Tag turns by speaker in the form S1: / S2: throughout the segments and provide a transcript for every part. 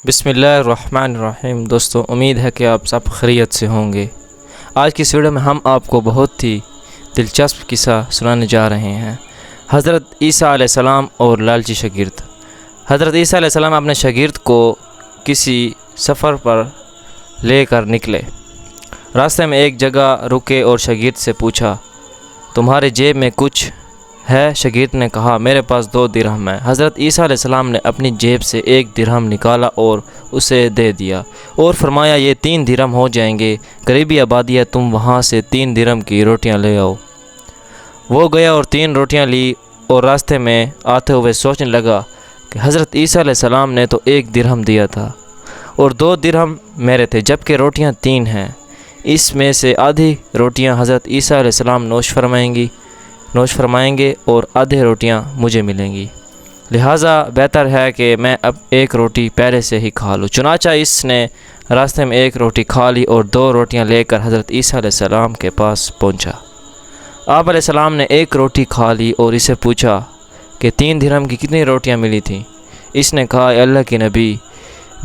S1: بسم اللہ الرحمن الرحیم۔ دوستو، امید ہے کہ آپ سب خیریت سے ہوں گے۔ آج کی اس ویڈیو میں ہم آپ کو بہت ہی دلچسپ قصہ سنانے جا رہے ہیں۔ حضرت عیسیٰ علیہ السلام اور لالچی شاگرد۔ حضرت عیسیٰ علیہ السلام اپنے شاگرد کو کسی سفر پر لے کر نکلے۔ راستے میں ایک جگہ رکے اور شاگرد سے پوچھا، تمہارے جیب میں کچھ ہے؟ شاگرد نے کہا، میرے پاس 2 درہم ہیں۔ حضرت عیسیٰ علیہ السلام نے اپنی جیب سے 1 درہم نکالا اور اسے دے دیا اور فرمایا، یہ 3 درہم ہو جائیں گے، قریبی آبادی ہے، تم وہاں سے 3 درہم کی روٹیاں لے آؤ۔ وہ گیا اور 3 روٹیاں لی اور راستے میں آتے ہوئے سوچنے لگا کہ حضرت عیسیٰ علیہ السلام نے تو 1 درہم دیا تھا اور 2 درہم میرے تھے، جبکہ روٹیاں 3 ہیں۔ اس میں سے آدھی روٹیاں حضرت عیسیٰ علیہ السلام نوش فرمائیں گے اور آدھی روٹیاں مجھے ملیں گی، لہٰذا بہتر ہے کہ میں اب 1 روٹی پہلے سے ہی کھا لوں۔ چنانچہ اس نے راستے میں 1 روٹی کھا لی اور 2 روٹیاں لے کر حضرت عیسیٰ علیہ السلام کے پاس پہنچا۔ آپ علیہ السلام نے 1 روٹی کھا لی اور اسے پوچھا کہ 3 درہم کی کتنی روٹیاں ملی تھیں؟ اس نے کہا، اے اللہ کے نبی،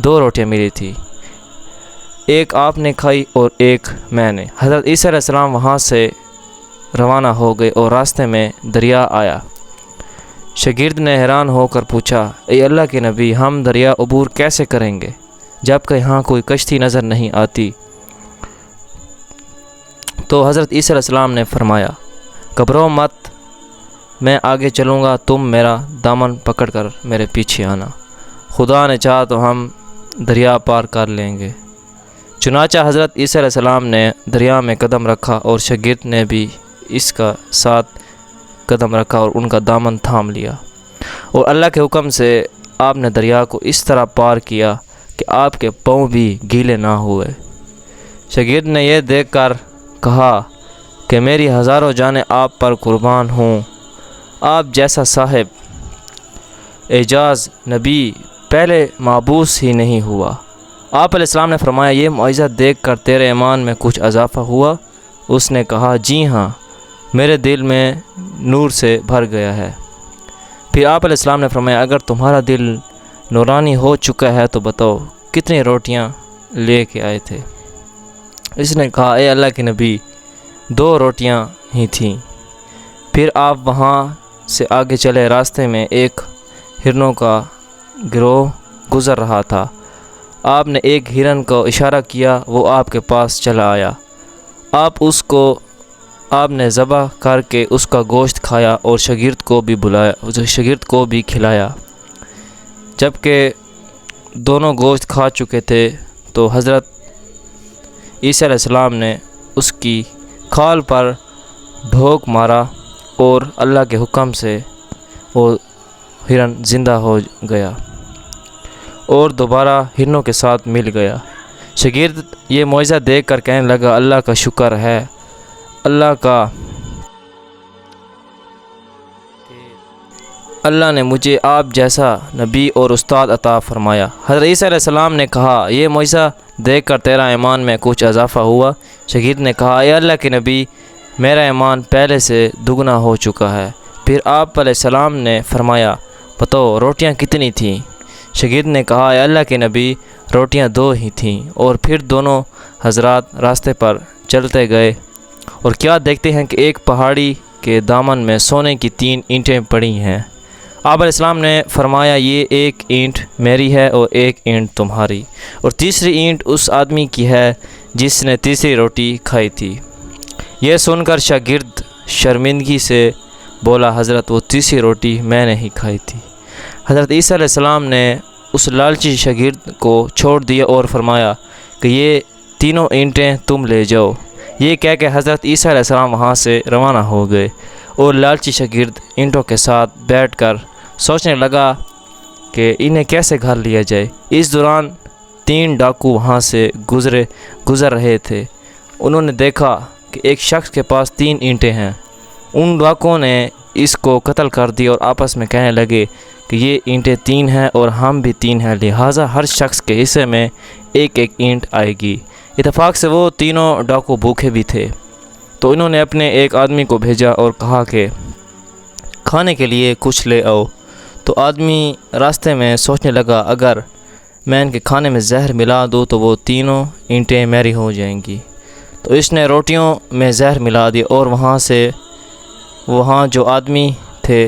S1: 2 روٹیاں ملی تھی، 1 آپ نے کھائی اور 1 میں نے۔ حضرت عیسیٰ علیہ السلام وہاں سے روانہ ہو گئے اور راستے میں دریا آیا۔ شاگرد نے حیران ہو کر پوچھا، اے اللہ کے نبی، ہم دریا عبور کیسے کریں گے جبکہ یہاں کوئی کشتی نظر نہیں آتی؟ تو حضرت عیسیٰ علیہ السلام نے فرمایا، گھبراؤ مت، میں آگے چلوں گا، تم میرا دامن پکڑ کر میرے پیچھے آنا، خدا نے چاہا تو ہم دریا پار کر لیں گے۔ چنانچہ حضرت عیسیٰ علیہ السلام نے دریا میں قدم رکھا اور شاگرد نے بھی اس کا ساتھ قدم رکھا اور ان کا دامن تھام لیا، اور اللہ کے حکم سے آپ نے دریا کو اس طرح پار کیا کہ آپ کے پاؤں بھی گیلے نہ ہوئے۔ شاگرد نے یہ دیکھ کر کہا کہ میری ہزاروں جانیں آپ پر قربان ہوں، آپ جیسا صاحب اعجاز نبی پہلے معبوس ہی نہیں ہوا۔ آپ علیہ السلام نے فرمایا، یہ معجزہ دیکھ کر تیرے ایمان میں کچھ اضافہ ہوا؟ اس نے کہا، جی ہاں، میرے دل میں نور سے بھر گیا ہے۔ پھر آپ علیہ السلام نے فرمایا، اگر تمہارا دل نورانی ہو چکا ہے تو بتاؤ کتنی روٹیاں لے کے آئے تھے؟ اس نے کہا، اے اللہ کے نبی، 2 روٹیاں ہی تھیں۔ پھر آپ وہاں سے آگے چلے، راستے میں ایک ہرنوں کا گروہ گزر رہا تھا۔ آپ نے ایک ہرن کو اشارہ کیا، وہ آپ کے پاس چلا آیا۔ آپ نے ذبح کر کے اس کا گوشت کھایا اور شاگرد کو بھی کھلایا۔ جبکہ دونوں گوشت کھا چکے تھے تو حضرت عیسیٰ علیہ السلام نے اس کی کھال پر ڈھوک مارا اور اللہ کے حکم سے وہ ہرن زندہ ہو گیا اور دوبارہ ہرنوں کے ساتھ مل گیا۔ شاگرد یہ معجزہ دیکھ کر کہنے لگا، اللہ کا شکر ہے، اللہ نے مجھے آپ جیسا نبی اور استاد عطا فرمایا۔ حضرت عیسیٰ علیہ السلام نے کہا، یہ معجزہ دیکھ کر تیرا ایمان میں کچھ اضافہ ہوا؟ شاگرد نے کہا، اے اللہ کے نبی، میرا ایمان پہلے سے دگنا ہو چکا ہے۔ پھر آپ علیہ السلام نے فرمایا، بتاؤ روٹیاں کتنی تھیں؟ شاگرد نے کہا، اے اللہ کے نبی، روٹیاں 2 ہی تھیں۔ اور پھر دونوں حضرات راستے پر چلتے گئے اور کیا دیکھتے ہیں کہ ایک پہاڑی کے دامن میں سونے کی 3 اینٹیں پڑی ہیں۔ آپ علیہ السلام نے فرمایا، یہ 1 اینٹ میری ہے اور 1 اینٹ تمہاری، اور تیسری اینٹ اس آدمی کی ہے جس نے تیسری روٹی کھائی تھی۔ یہ سن کر شاگرد شرمندگی سے بولا، حضرت وہ تیسری روٹی میں نے ہی کھائی تھی۔ حضرت عیسیٰ علیہ السلام نے اس لالچی شاگرد کو چھوڑ دیا اور فرمایا کہ یہ 3 اینٹیں تم لے جاؤ۔ یہ کہہ کے حضرت عیسیٰ علیہ السلام وہاں سے روانہ ہو گئے اور لالچی شاگرد اینٹوں کے ساتھ بیٹھ کر سوچنے لگا کہ انہیں کیسے گھر لیا جائے۔ اس دوران 3 ڈاکو وہاں سے گزر رہے تھے۔ انہوں نے دیکھا کہ ایک شخص کے پاس 3 اینٹیں ہیں۔ ان ڈاکوؤں نے اس کو قتل کر دی اور آپس میں کہنے لگے کہ یہ اینٹیں 3 ہیں اور ہم بھی 3 ہیں، لہٰذا ہر شخص کے حصے میں 1 اینٹ آئے گی۔ اتفاق سے وہ تینوں ڈاکو بھوکے بھی تھے، تو انہوں نے اپنے ایک آدمی کو بھیجا اور کہا کہ کھانے کے لیے کچھ لے آؤ۔ تو آدمی راستے میں سوچنے لگا، اگر میں ان کے کھانے میں زہر ملا دوں تو وہ تینوں اینٹیں میری ہو جائیں گی۔ تو اس نے روٹیوں میں زہر ملا دی اور وہاں جو آدمی تھے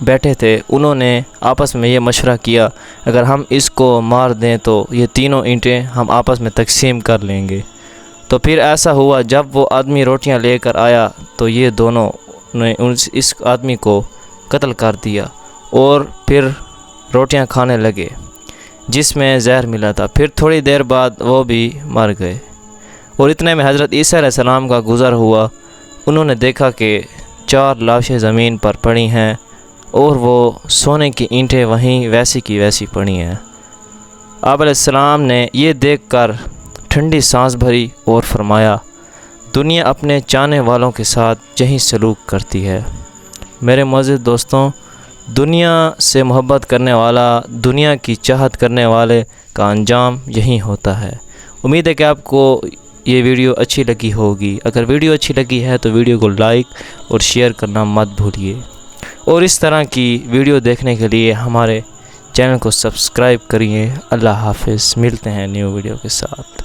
S1: بیٹھے تھے انہوں نے آپس میں یہ مشورہ کیا، اگر ہم اس کو مار دیں تو یہ تینوں اینٹیں ہم آپس میں تقسیم کر لیں گے۔ تو پھر ایسا ہوا، جب وہ آدمی روٹیاں لے کر آیا تو یہ دونوں نے اس آدمی کو قتل کر دیا اور پھر روٹیاں کھانے لگے جس میں زہر ملا تھا۔ پھر تھوڑی دیر بعد وہ بھی مر گئے، اور اتنے میں حضرت عیسیٰ علیہ السلام کا گزر ہوا۔ انہوں نے دیکھا کہ 4 لاشیں زمین پر پڑی ہیں اور وہ سونے کی اینٹیں وہیں ویسی کی ویسی پڑی ہیں۔ آپ علیہ السلام نے یہ دیکھ کر ٹھنڈی سانس بھری اور فرمایا، دنیا اپنے چاہنے والوں کے ساتھ یہی سلوک کرتی ہے۔ میرے معزز دوستوں، دنیا سے محبت کرنے والا، دنیا کی چاہت کرنے والے کا انجام یہی ہوتا ہے۔ امید ہے کہ آپ کو یہ ویڈیو اچھی لگی ہوگی۔ اگر ویڈیو اچھی لگی ہے تو ویڈیو کو لائک اور شیئر کرنا مت بھولیے، اور اس طرح کی ویڈیو دیکھنے کے لیے ہمارے چینل کو سبسکرائب کریے۔ اللہ حافظ، ملتے ہیں نیو ویڈیو کے ساتھ۔